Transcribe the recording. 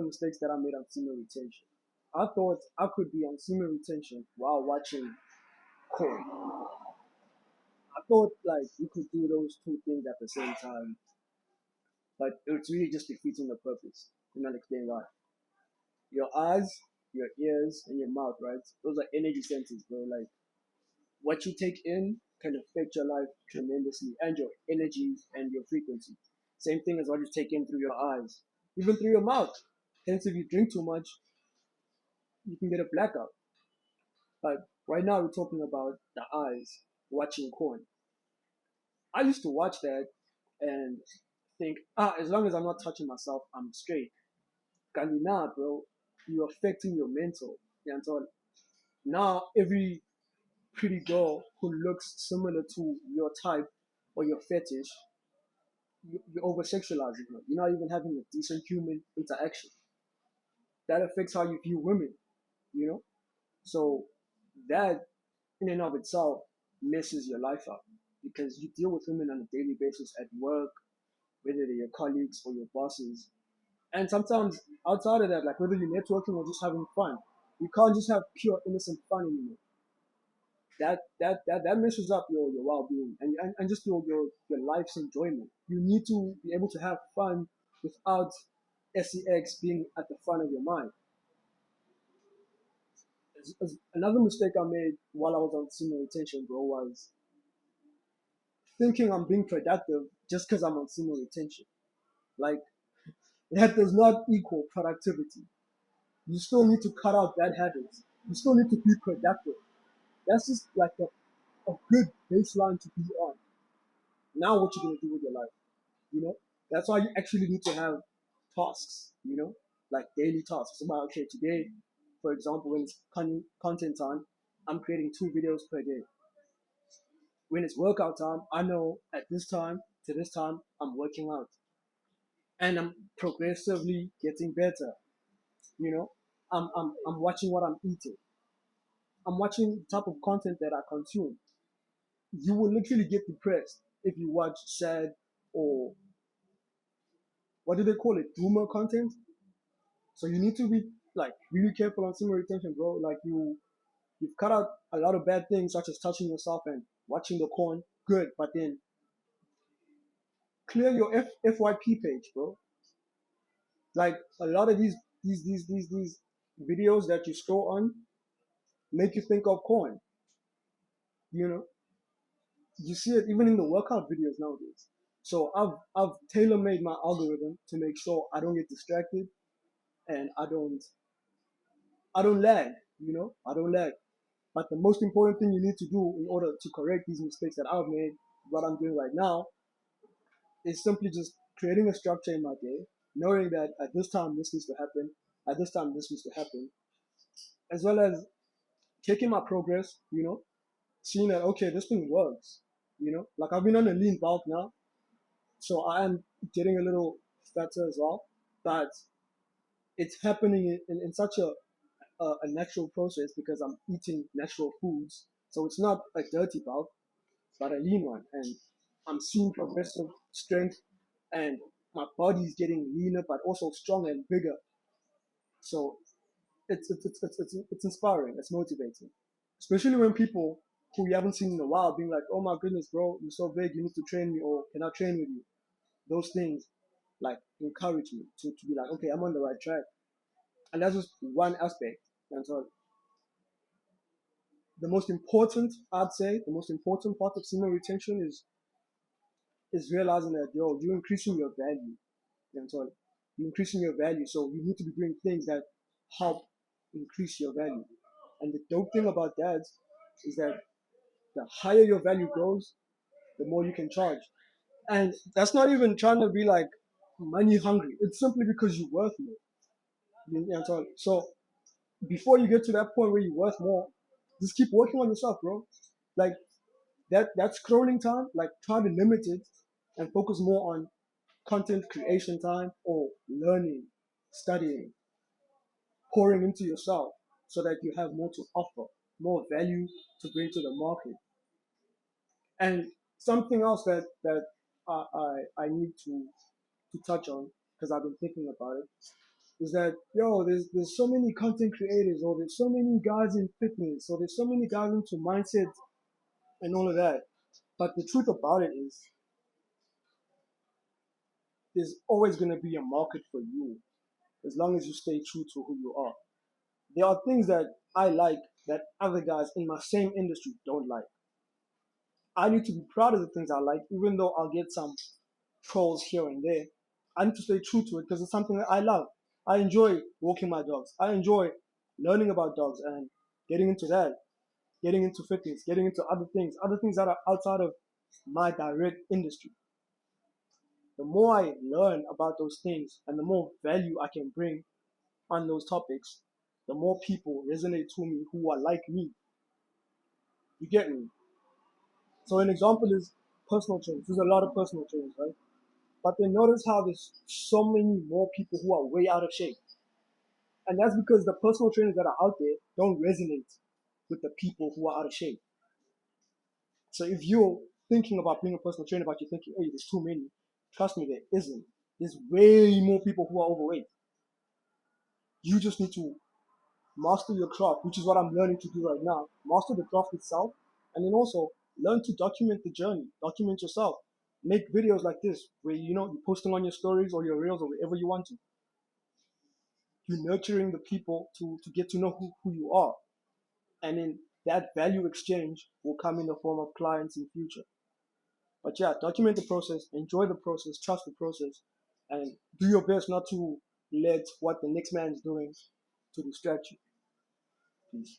Mistakes that I made on semen retention. I thought I could be on semen retention while watching porn. I thought like you could do those two things at the same time, but it's really just defeating the purpose. And I'll explain why. Your eyes, your ears, and your mouth, right? Those are energy centers, bro. Like what you take in can affect your life tremendously and your energy and your frequency. Same thing as what you take in through your eyes, even through your mouth. Hence, if you drink too much, you can get a blackout. But right now, we're talking about the eyes watching corn. I used to watch that and think, as long as I'm not touching myself, I'm straight. Kandi nah, bro, you're affecting your mental. You know, so now every pretty girl who looks similar to your type or your fetish, you're over sexualizing her. You're not even having a decent human interaction. That affects how you view women, you know? So that in and of itself messes your life up because you deal with women on a daily basis at work, whether they're your colleagues or your bosses. And sometimes outside of that, like whether you're networking or just having fun, you can't just have pure innocent fun anymore. That messes up your well-being and just your life's enjoyment. You need to be able to have fun without sex being at the front of your mind. Another mistake I made while I was on senior retention, bro, was thinking I'm being productive just because I'm on senior retention. Like that does not equal productivity. You still need to cut out bad habits. You still need to be productive. That's just like a good baseline to be on. Now what you're gonna do with your life, you know? That's why you actually need to have tasks, like daily tasks. About okay, today, for example, when it's content time, I'm creating 2 videos per day. When it's workout time, I know at this time to this time I'm working out, and I'm progressively getting better. You know, I'm watching what I'm eating. I'm watching the type of content that I consume. You will literally get depressed if you watch sad or what do they call it, doomer content. So you need to be like really careful on similar retention, bro. Like you've cut out a lot of bad things such as touching yourself and watching the corn. Good, but then clear your FYP page, bro. Like a lot of these videos that you scroll on make you think of corn. You know, you see it even in the workout videos nowadays. So I've tailor made my algorithm to make sure I don't get distracted and I don't lag. I don't lag. But the most important thing you need to do in order to correct these mistakes that I've made, what I'm doing right now, is simply just creating a structure in my day, knowing that at this time this needs to happen, at this time this needs to happen, as well as taking my progress, seeing that okay, this thing works, like I've been on a lean bulk now, so I am getting a little fatter as well, but it's happening in such a natural process because I'm eating natural foods, so it's not a dirty bulk, but a lean one, and I'm seeing progressive strength, and my body is getting leaner but also stronger and bigger. So it's inspiring, it's motivating, especially when people who you haven't seen in a while being like, "Oh my goodness, bro, you're so big, you need to train me," or "Can I train with you?" Those things like encourage me to be like, "Okay, I'm on the right track," and that's just one aspect. And so the most important part of senior retention is realizing that you're increasing your value. And so you're increasing your value, so you need to be doing things that help increase your value. And the dope thing about that is that the higher your value goes, the more you can charge. And that's not even trying to be like money hungry. It's simply because you're worth more. So before you get to that point where you're worth more, just keep working on yourself, bro. Like that scrolling time, like try to limit it and focus more on content creation time or learning, studying, pouring into yourself so that you have more to offer, more value to bring to the market. And something else that I need to touch on because I've been thinking about it is that yo, there's so many content creators, or there's so many guys in fitness, or there's so many guys into mindset and all of that. But the truth about it is, there's always gonna be a market for you as long as you stay true to who you are. There are things that I like that other guys in my same industry don't like. I need to be proud of the things I like, even though I'll get some trolls here and there. I need to stay true to it because it's something that I love. I enjoy walking my dogs. I enjoy learning about dogs and getting into that, getting into fitness, getting into other things that are outside of my direct industry. The more I learn about those things and the more value I can bring on those topics, the more people resonate to me who are like me. You get me? So an example is personal trainers. There's a lot of personal trainers, right? But then notice how there's so many more people who are way out of shape. And that's because the personal trainers that are out there don't resonate with the people who are out of shape. So if you're thinking about being a personal trainer, but you're thinking, hey, there's too many, trust me, there isn't. There's way more people who are overweight. You just need to master your craft, which is what I'm learning to do right now. Master the craft itself, and then also learn to document the journey. Document yourself. Make videos like this, where you're posting on your stories or your reels or wherever you want to. You're nurturing the people to get to know who you are, and then that value exchange will come in the form of clients in future. But yeah, document the process, enjoy the process, trust the process, and do your best not to let what the next man is doing to distract you. Peace.